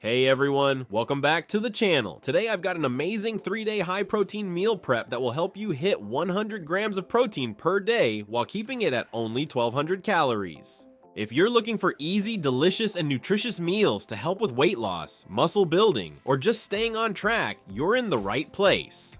Hey everyone, welcome back to the channel. Today I've got an amazing 3-day high protein meal prep that will help you hit 100 grams of protein per day while keeping it at only 1,200 calories. If you're looking for easy, delicious, and nutritious meals to help with weight loss, muscle building, or just staying on track, you're in the right place.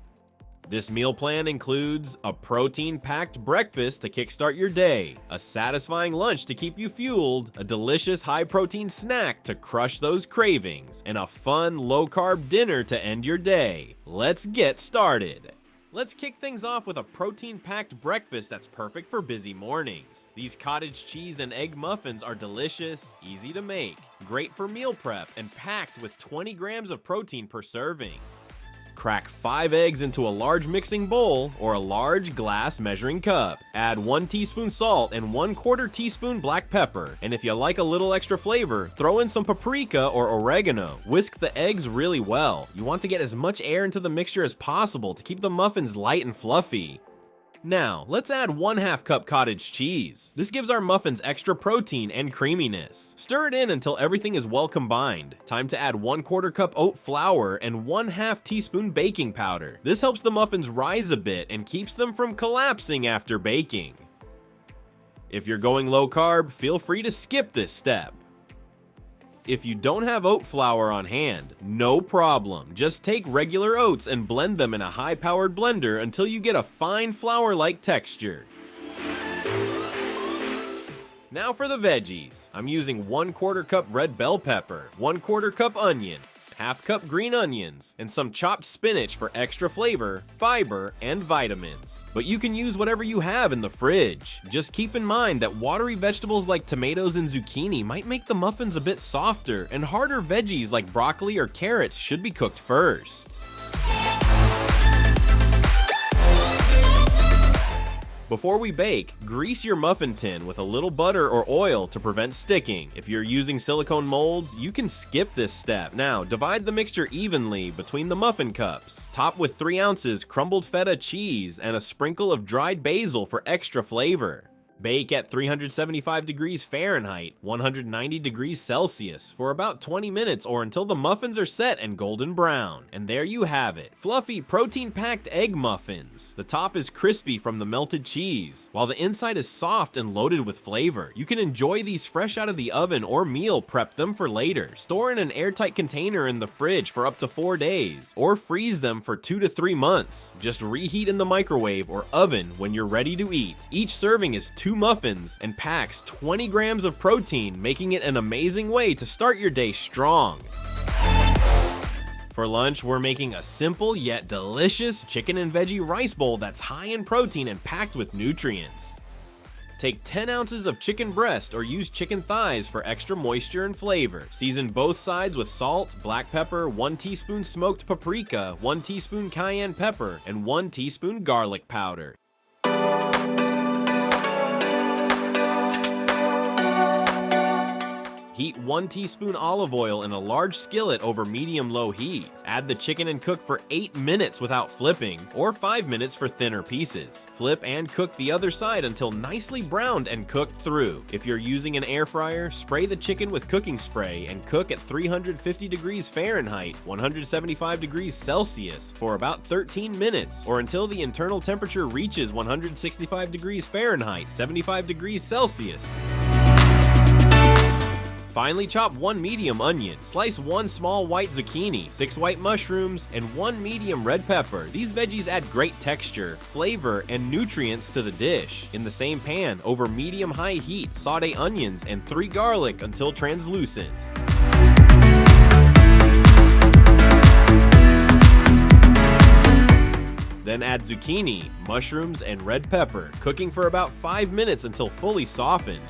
This meal plan includes a protein-packed breakfast to kickstart your day, a satisfying lunch to keep you fueled, a delicious high-protein snack to crush those cravings, and a fun low-carb dinner to end your day. Let's get started. Let's kick things off with a protein-packed breakfast that's perfect for busy mornings. These cottage cheese and egg muffins are delicious, easy to make, great for meal prep, and packed with 20 grams of protein per serving. Crack 5 eggs into a large mixing bowl or a large glass measuring cup. Add 1 teaspoon salt and 1/4 teaspoon black pepper. And if you like a little extra flavor, throw in some paprika or oregano. Whisk the eggs really well. You want to get as much air into the mixture as possible to keep the muffins light and fluffy. Now, let's add 1/2 cup cottage cheese. This gives our muffins extra protein and creaminess. Stir it in until everything is well combined. Time to add 1/4 cup oat flour and 1/2 teaspoon baking powder. This helps the muffins rise a bit and keeps them from collapsing after baking. If you're going low carb, feel free to skip this step. If you don't have oat flour on hand, no problem. Just take regular oats and blend them in a high-powered blender until you get a fine flour-like texture. Now for the veggies. I'm using 1/4 cup red bell pepper, 1/4 cup onion, 1/2 cup green onions, and some chopped spinach for extra flavor, fiber, and vitamins. But you can use whatever you have in the fridge. Just keep in mind that watery vegetables like tomatoes and zucchini might make the muffins a bit softer, and harder veggies like broccoli or carrots should be cooked first. Before we bake, grease your muffin tin with a little butter or oil to prevent sticking. If you're using silicone molds, you can skip this step. Now, divide the mixture evenly between the muffin cups. Top with 3 ounces crumbled feta cheese and a sprinkle of dried basil for extra flavor. Bake at 375 degrees Fahrenheit, 190 degrees Celsius for about 20 minutes or until the muffins are set and golden brown. And there you have it, fluffy protein-packed egg muffins. The top is crispy from the melted cheese, while the inside is soft and loaded with flavor. You can enjoy these fresh out of the oven or meal prep them for later. Store in an airtight container in the fridge for up to 4 days, or freeze them for 2 to 3 months. Just reheat in the microwave or oven when you're ready to eat. Each serving is 2 muffins and packs 20 grams of protein, making it an amazing way to start your day strong. For lunch, we're making a simple yet delicious chicken and veggie rice bowl that's high in protein and packed with nutrients. Take 10 ounces of chicken breast or use chicken thighs for extra moisture and flavor. Season both sides with salt, black pepper, 1 teaspoon smoked paprika, 1 teaspoon cayenne pepper, and 1 teaspoon garlic powder. Heat 1 teaspoon olive oil in a large skillet over medium-low heat. Add the chicken and cook for 8 minutes without flipping, or 5 minutes for thinner pieces. Flip and cook the other side until nicely browned and cooked through. If you're using an air fryer, spray the chicken with cooking spray and cook at 350 degrees Fahrenheit, 175 degrees Celsius for about 13 minutes, or until the internal temperature reaches 165 degrees Fahrenheit, 75 degrees Celsius. Finely chop 1 medium onion, slice 1 small white zucchini, 6 white mushrooms, and 1 medium red pepper. These veggies add great texture, flavor, and nutrients to the dish. In the same pan, over medium-high heat, saute onions and 3 garlic until translucent. Then add zucchini, mushrooms, and red pepper, cooking for about 5 minutes until fully softened.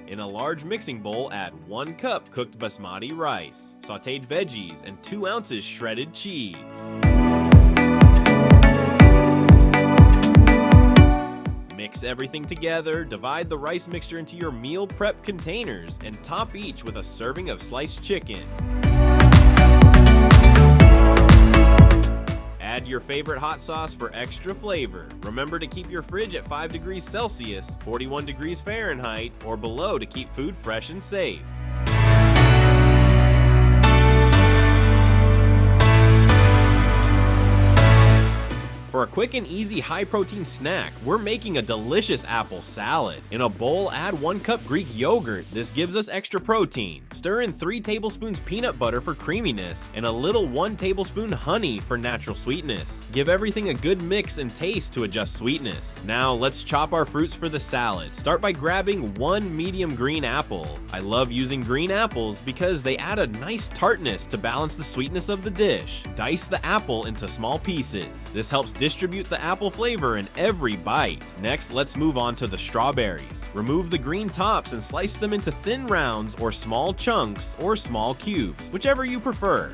In a large mixing bowl, add 1 cup cooked basmati rice, sauteed veggies, and 2 ounces shredded cheese. Mix everything together, divide the rice mixture into your meal prep containers, and top each with a serving of sliced chicken. Add your favorite hot sauce for extra flavor. Remember to keep your fridge at 5 degrees Celsius, 41 degrees Fahrenheit, or below to keep food fresh and safe. For a quick and easy high-protein snack, we're making a delicious apple salad. In a bowl, add 1 cup Greek yogurt. This gives us extra protein. Stir in 3 tablespoons peanut butter for creaminess, and a little 1 tablespoon honey for natural sweetness. Give everything a good mix and taste to adjust sweetness. Now, let's chop our fruits for the salad. Start by grabbing 1 medium green apple. I love using green apples because they add a nice tartness to balance the sweetness of the dish. Dice the apple into small pieces. This helps distribute the apple flavor in every bite. Next, let's move on to the strawberries. Remove the green tops and slice them into thin rounds or small chunks or small cubes, whichever you prefer.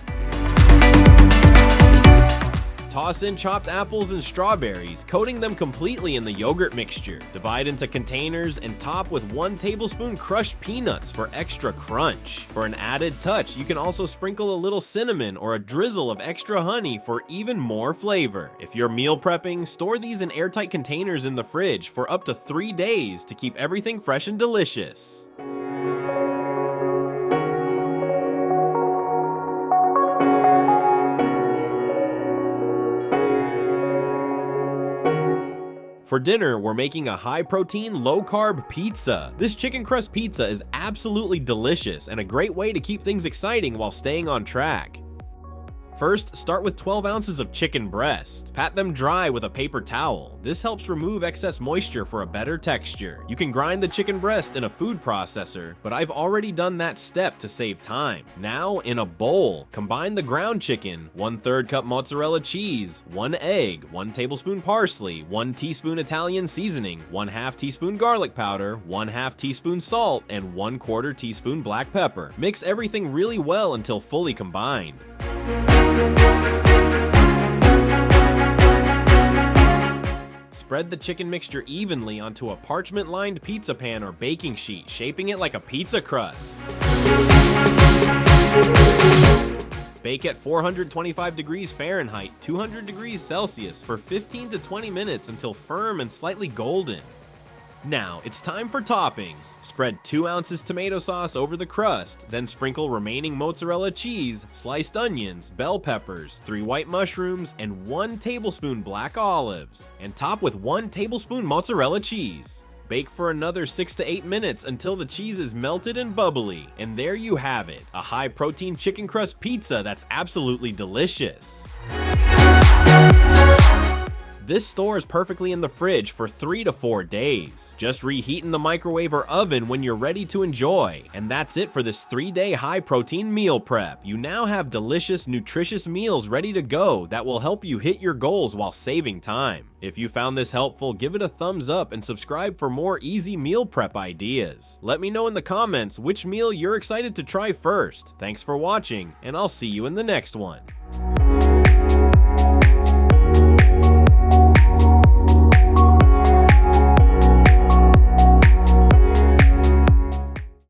Toss in chopped apples and strawberries, coating them completely in the yogurt mixture. Divide into containers and top with 1 tablespoon crushed peanuts for extra crunch. For an added touch, you can also sprinkle a little cinnamon or a drizzle of extra honey for even more flavor. If you're meal prepping, store these in airtight containers in the fridge for up to 3 days to keep everything fresh and delicious. For dinner, we're making a high-protein, low-carb pizza. This chicken crust pizza is absolutely delicious and a great way to keep things exciting while staying on track. First, start with 12 ounces of chicken breast. Pat them dry with a paper towel. This helps remove excess moisture for a better texture. You can grind the chicken breast in a food processor, but I've already done that step to save time. Now, in a bowl, combine the ground chicken, 1/3 cup mozzarella cheese, 1 egg, 1 tablespoon parsley, 1 teaspoon Italian seasoning, 1/2 teaspoon garlic powder, 1/2 teaspoon salt, and 1/4 teaspoon black pepper. Mix everything really well until fully combined. Spread the chicken mixture evenly onto a parchment-lined pizza pan or baking sheet, shaping it like a pizza crust. Bake at 425 degrees Fahrenheit, 200 degrees Celsius for 15 to 20 minutes until firm and slightly golden. Now, it's time for toppings. Spread 2 ounces tomato sauce over the crust, then sprinkle remaining mozzarella cheese, sliced onions, bell peppers, 3 white mushrooms, and 1 tablespoon black olives. And top with 1 tablespoon mozzarella cheese. Bake for another 6 to 8 minutes until the cheese is melted and bubbly. And there you have it, a high-protein chicken crust pizza that's absolutely delicious. This stores perfectly in the fridge for 3 to 4 days. Just reheat in the microwave or oven when you're ready to enjoy. And that's it for this 3-day high-protein meal prep. You now have delicious, nutritious meals ready to go that will help you hit your goals while saving time. If you found this helpful, give it a thumbs up and subscribe for more easy meal prep ideas. Let me know in the comments which meal you're excited to try first. Thanks for watching, and I'll see you in the next one.